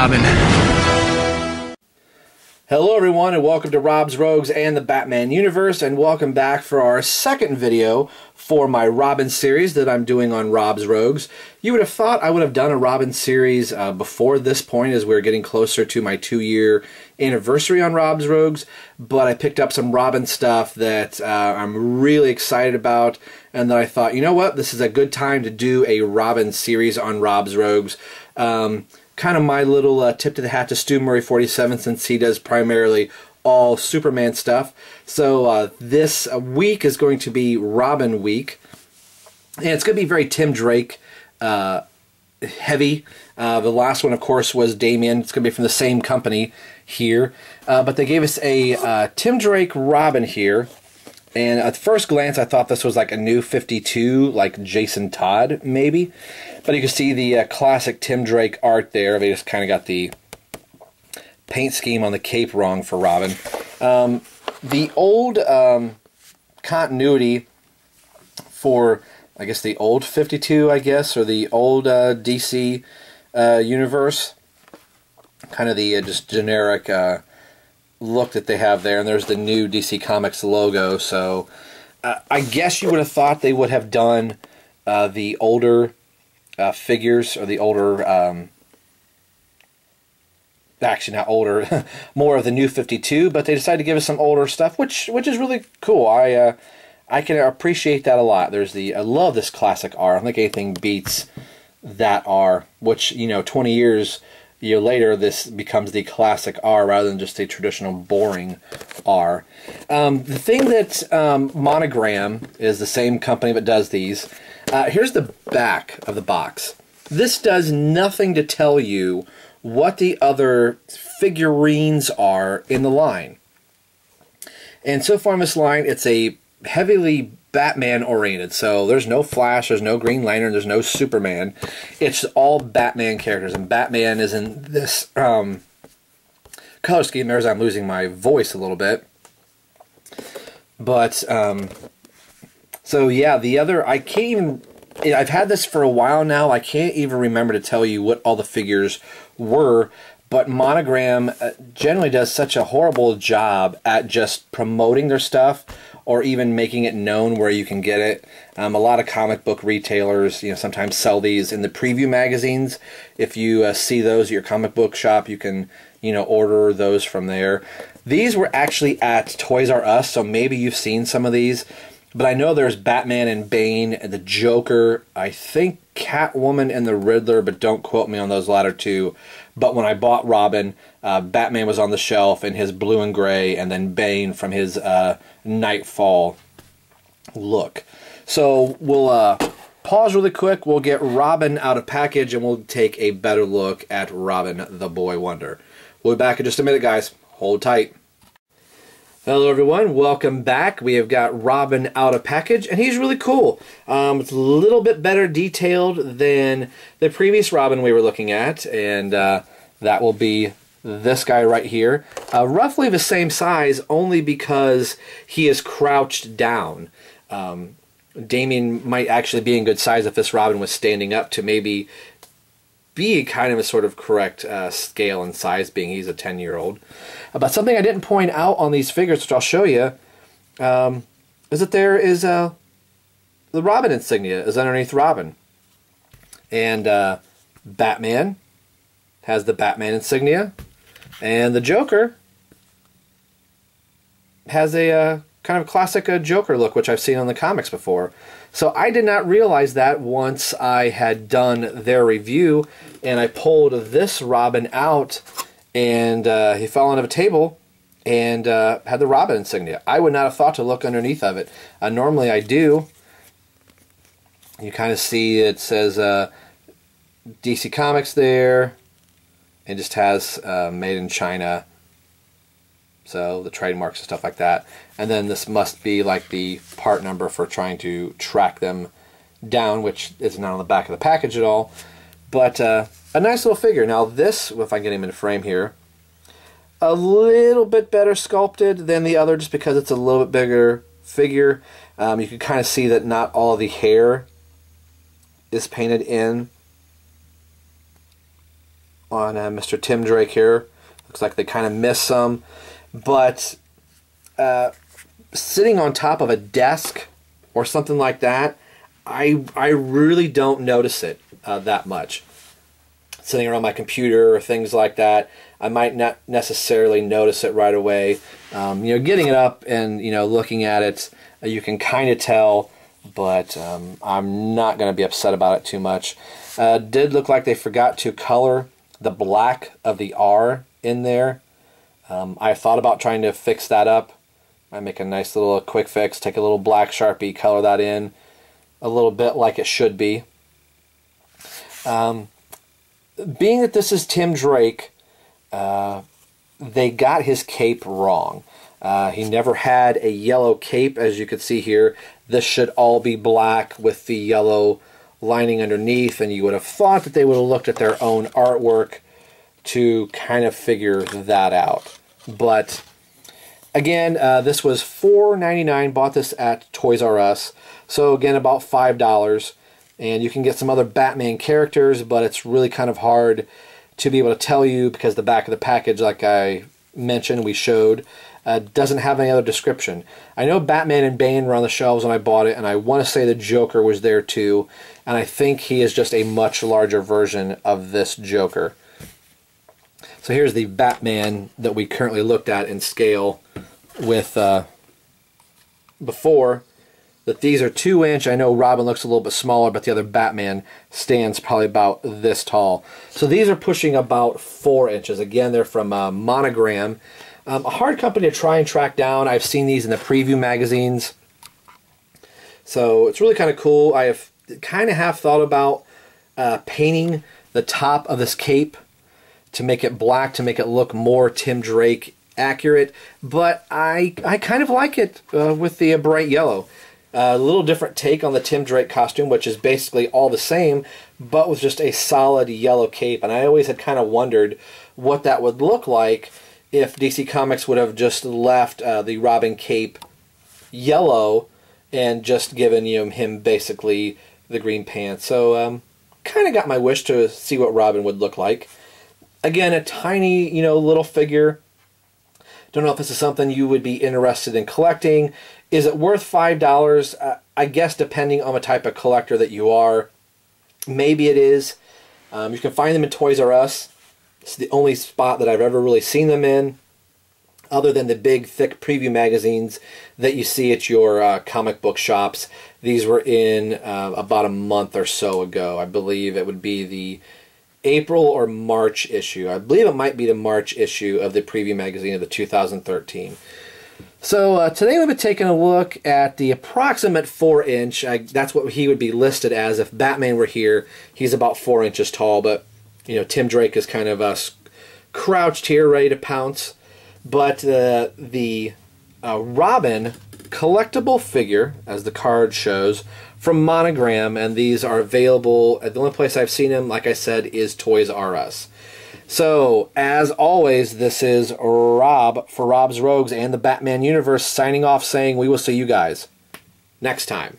Robin. Hello everyone, and welcome to Rob's Rogues and the Batman universe, and welcome back for our second video for my Robin series that I'm doing on Rob's Rogues. You would have thought I would have done a Robin series before this point, as we're getting closer to my 2-year anniversary on Rob's Rogues, but I picked up some Robin stuff that I'm really excited about, and that I thought, you know what, this is a good time to do a Robin series on Rob's Rogues. Kind of my little tip to the hat to Stu Murray 47, since he does primarily all Superman stuff. So this week is going to be Robin week, and it's going to be very Tim Drake heavy. The last one, of course, was Damian. It's going to be from the same company here, but they gave us a Tim Drake Robin here. And at first glance, I thought this was like a new 52, like Jason Todd, maybe. But you can see the classic Tim Drake art there. They just kind of got the paint scheme on the cape wrong for Robin. The old continuity for, I guess, the old 52, I guess, or the old DC universe. Kind of the just generic look that they have there, and there's the new DC Comics logo. So I guess you would have thought they would have done the older figures, or the older actually not older, more of the new 52, but they decided to give us some older stuff, which is really cool. I can appreciate that a lot. There's I love this classic R. I don't think anything beats that R, which, you know, 20 years later, this becomes the classic R rather than just a traditional boring R. The thing that Monogram is the same company that does these. Here's the back of the box. This does nothing to tell you what the other figurines are in the line. And so far in this line, it's a heavily Batman oriented. So there's no Flash, there's no Green Lantern, there's no Superman. It's all Batman characters, and Batman is in this color scheme. There's, I'm losing my voice a little bit. But so yeah, the other, I can't even, I've had this for a while now, I can't even remember to tell you what all the figures were. But Monogram generally does such a horrible job at just promoting their stuff, or even making it known where you can get it. A lot of comic book retailers, you know, sometimes sell these in the preview magazines. If you see those at your comic book shop, you can, you know, order those from there. These were actually at Toys R Us, so maybe you've seen some of these. But I know there's Batman and Bane, and the Joker, I think Catwoman and the Riddler, but don't quote me on those latter two. But when I bought Robin, Batman was on the shelf in his blue and gray, and then Bane from his Nightfall look. So we'll pause really quick, we'll get Robin out of package, and we'll take a better look at Robin the Boy Wonder. We'll be back in just a minute, guys. Hold tight. Hello everyone, welcome back. We have got Robin out of package, and he's really cool. It's a little bit better detailed than the previous Robin we were looking at, and that will be this guy right here. Roughly the same size, only because he is crouched down. Damian might actually be in good size if this Robin was standing up to maybe be kind of a sort of correct scale and size, being he's a 10-year-old. But something I didn't point out on these figures, which I'll show you, is that there is the Robin insignia is underneath Robin. And Batman has the Batman insignia. And the Joker has a kind of classic Joker look, which I've seen on the comics before. So I did not realize that once I had done their review, and I pulled this Robin out, and he fell onto a table and had the Robin insignia. I would not have thought to look underneath of it. Normally I do. You kind of see it says DC Comics there. It just has Made in China. So the trademarks and stuff like that. And then this must be like the part number for trying to track them down, which is not on the back of the package at all. But a nice little figure. Now this, if I can get him in frame here, a little bit better sculpted than the other, just because it's a little bit bigger figure. You can kind of see that not all of the hair is painted in. on Mr. Tim Drake here. Looks like they kind of missed some, but sitting on top of a desk or something like that, I really don't notice it that much. Sitting around my computer or things like that, I might not necessarily notice it right away. You know, getting it up and, you know, looking at it, you can kind of tell, but I'm not going to be upset about it too much. Did look like they forgot to color the black of the R in there. I thought about trying to fix that up. I make a nice little quick fix, take a little black Sharpie, color that in a little bit like it should be. Being that this is Tim Drake, they got his cape wrong. He never had a yellow cape, as you can see here. This should all be black with the yellow lining underneath, and you would have thought that they would have looked at their own artwork to kind of figure that out. But again, this was $4.99. Bought this at Toys R Us, so again about $5. And you can get some other Batman characters, but it's really kind of hard to be able to tell you because the back of the package, like I mentioned, we showed, doesn't have any other description. I know Batman and Bane were on the shelves when I bought it, and I want to say the Joker was there too, and I think he is just a much larger version of this Joker. So here's the Batman that we currently looked at in scale with before. That these are 2-inch. I know Robin looks a little bit smaller, but the other Batman stands probably about this tall. So these are pushing about 4 inches. Again, they're from Monogram. A hard company to try and track down. I've seen these in the preview magazines. So it's really kind of cool. I have kind of half thought about painting the top of this cape to make it black, to make it look more Tim Drake accurate. But I kind of like it with the bright yellow. A little different take on the Tim Drake costume, which is basically all the same, but with just a solid yellow cape. And I always had kind of wondered what that would look like if DC Comics would have just left the Robin cape yellow and just given him basically the green pants. So kind of got my wish to see what Robin would look like. Again, a tiny, little figure. Don't know if this is something you would be interested in collecting. Is it worth $5? I guess depending on the type of collector that you are. Maybe it is. You can find them in Toys R Us. It's the only spot that I've ever really seen them in, other than the big, thick preview magazines that you see at your comic book shops. These were in about a month or so ago. I believe it would be the April or March issue. I believe it might be the March issue of the preview magazine of the 2013. So today we'll be taking a look at the approximate 4-inch. That's what he would be listed as if Batman were here. He's about 4 inches tall, but Tim Drake is kind of crouched here, ready to pounce. But the Robin collectible figure, as the card shows, from Monogram, and these are available. The only place I've seen them, like I said, is Toys R Us. So, as always, this is Rob for Rob's Rogues and the Batman Universe signing off saying we will see you guys next time.